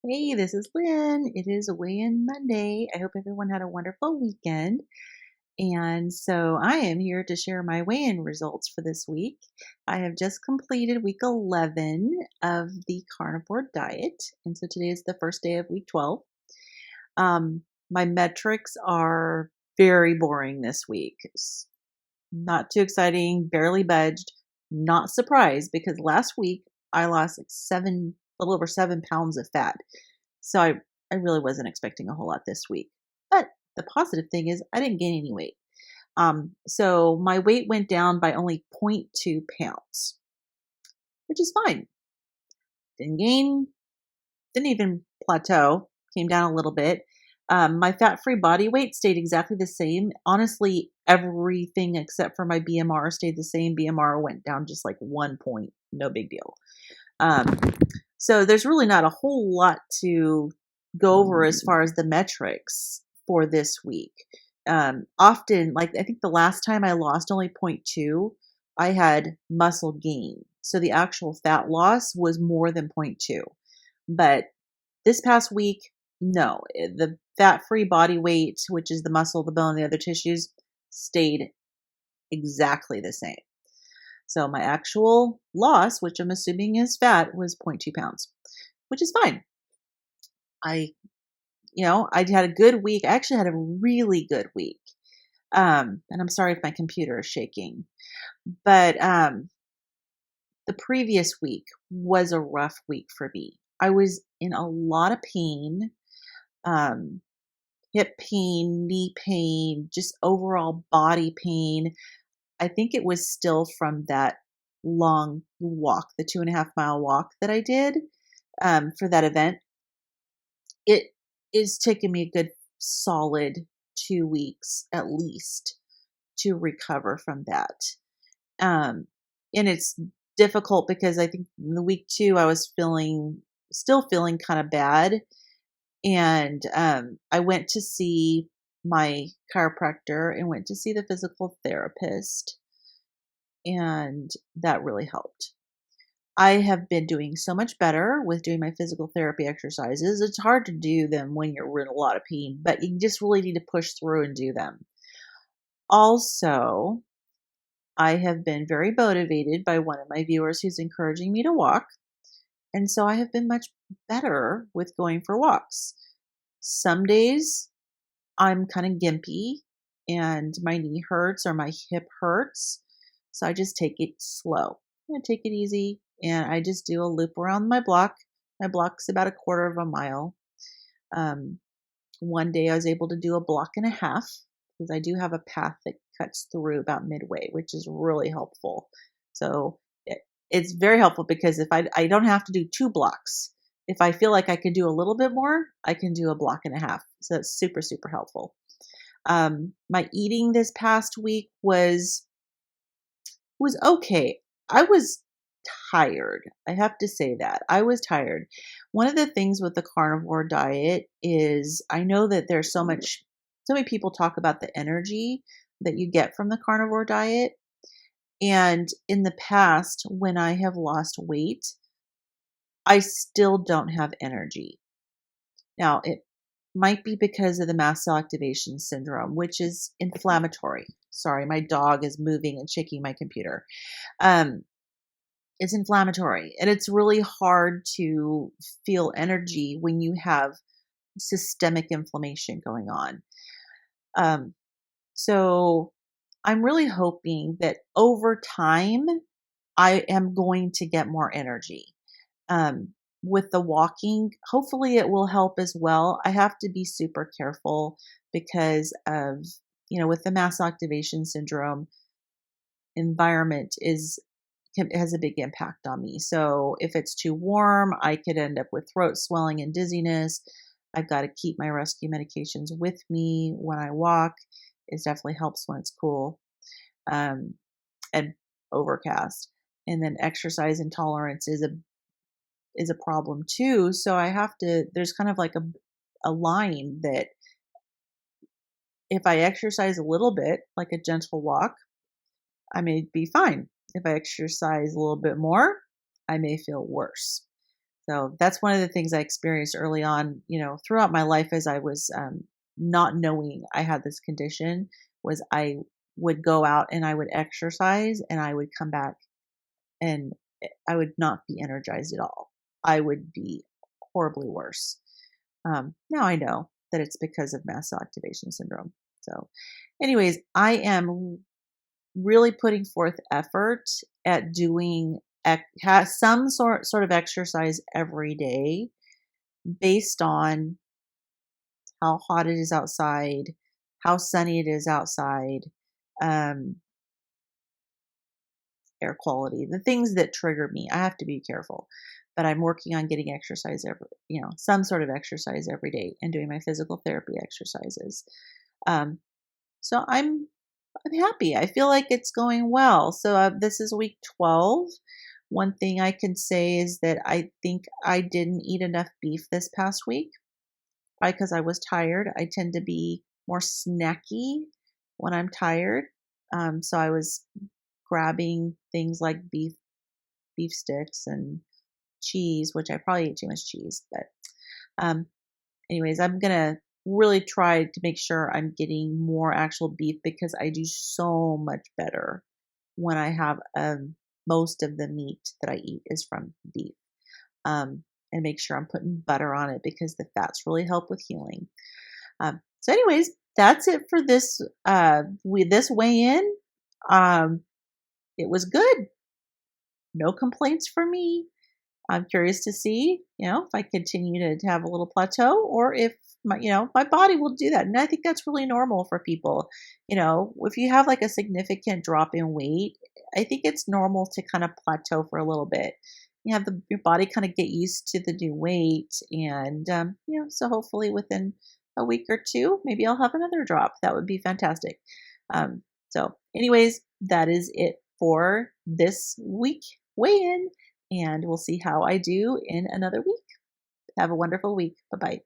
Hey, this is Lynn. It is a weigh-in Monday. I hope everyone had a wonderful weekend. And so I am here to share my weigh-in results for this week. I have just completed week 11 of the carnivore diet. And so today is the first day of week 12. My metrics are very boring this week. Not too exciting, barely budged. Not surprised because last week I lost like a little over 7 pounds of fat. So I really wasn't expecting a whole lot this week. But the positive thing is I didn't gain any weight. So my weight went down by only 0.2 pounds, which is fine. Didn't gain, didn't even plateau, came down a little bit. My fat-free body weight stayed exactly the same. Honestly, everything except for my BMR stayed the same. BMR went down just like 1 point, no big deal. So there's really not a whole lot to go over as far as the metrics for this week. Often, like I think the last time I lost only 0.2, I had muscle gain. So the actual fat loss was more than 0.2. But this past week, no, the fat-free body weight, which is the muscle, the bone, the other tissues, stayed exactly the same. So my actual loss, which I'm assuming is fat, was 0.2 pounds, which is fine. I had a good week. I actually had a really good week. And I'm sorry if my computer is shaking, but the previous week was a rough week for me. I was in a lot of pain, hip pain, knee pain, just overall body pain. I think it was still from that long walk, the 2.5 mile walk that I did for that event. It is taking me a good solid 2 weeks at least to recover from that. And it's difficult because I think in the week 2 I was still feeling kind of bad. And I went to see my chiropractor and went to see the physical therapist. And that really helped. I have been doing so much better with doing my physical therapy exercises. It's hard to do them when you're in a lot of pain, but you just really need to push through and do them. Also, I have been very motivated by one of my viewers who's encouraging me to walk. And so I have been much better with going for walks. Some days I'm kind of gimpy and my knee hurts or my hip hurts. So I just take it slow. I take it easy and I just do a loop around my block. My block's about 1/4 of a mile. One day I was able to do 1.5 blocks because I do have a path that cuts through about midway, which is really helpful. So it's very helpful because if I don't have to do 2 blocks. If I feel like I could do a little bit more, I can do 1.5 blocks. So that's super, super helpful. My eating this past week was okay. I was tired. I have to say that. I was tired. One of the things with the carnivore diet is I know that there's so many people talk about the energy that you get from the carnivore diet. And in the past, when I have lost weight, I still don't have energy. Now, it might be because of the mast cell activation syndrome, which is inflammatory. Sorry, my dog is moving and shaking my computer. It's inflammatory, and it's really hard to feel energy when you have systemic inflammation going on. So I'm really hoping that over time, I am going to get more energy. With the walking, hopefully it will help as well. I have to be super careful because of, with the mast activation syndrome, environment has a big impact on me. So if it's too warm, I could end up with throat swelling and dizziness. I've got to keep my rescue medications with me when I walk. It definitely helps when it's cool and overcast. And then exercise intolerance is a problem too. So there's kind of like a line that if I exercise a little bit, like a gentle walk, I may be fine. If I exercise a little bit more, I may feel worse. So that's one of the things I experienced early on, throughout my life as I was not knowing I had this condition was I would go out and I would exercise and I would come back and I would not be energized at all. I would be horribly worse. Now I know that it's because of mast cell activation syndrome. So, anyways, I am really putting forth effort at doing some sort of exercise every day based on how hot it is outside, how sunny it is outside, um, air quality, the things that trigger me. I have to be careful, but I'm working on getting exercise some sort of exercise every day and doing my physical therapy exercises. Um, so I'm happy. I feel like it's going well. So this is week 12. One thing I can say is that I think I didn't eat enough beef this past week, probably because I was tired. I tend to be more snacky when I'm tired. So I was grabbing things like beef sticks and cheese, which I probably ate too much cheese. But um, anyways, I'm gonna really try to make sure I'm getting more actual beef because I do so much better when I have most of the meat that I eat is from beef. And make sure I'm putting butter on it because the fats really help with healing. So, anyways, that's it for this this weigh in. It was good. No complaints from me. I'm curious to see, if I continue to have a little plateau or if my body will do that. And I think that's really normal for people. If you have like a significant drop in weight, I think it's normal to kind of plateau for a little bit. You have your body kind of get used to the new weight. And, so hopefully within a week or two, maybe I'll have another drop. That would be fantastic. So anyways, that is it for this week weigh-in. And we'll see how I do in another week. Have a wonderful week. Bye-bye.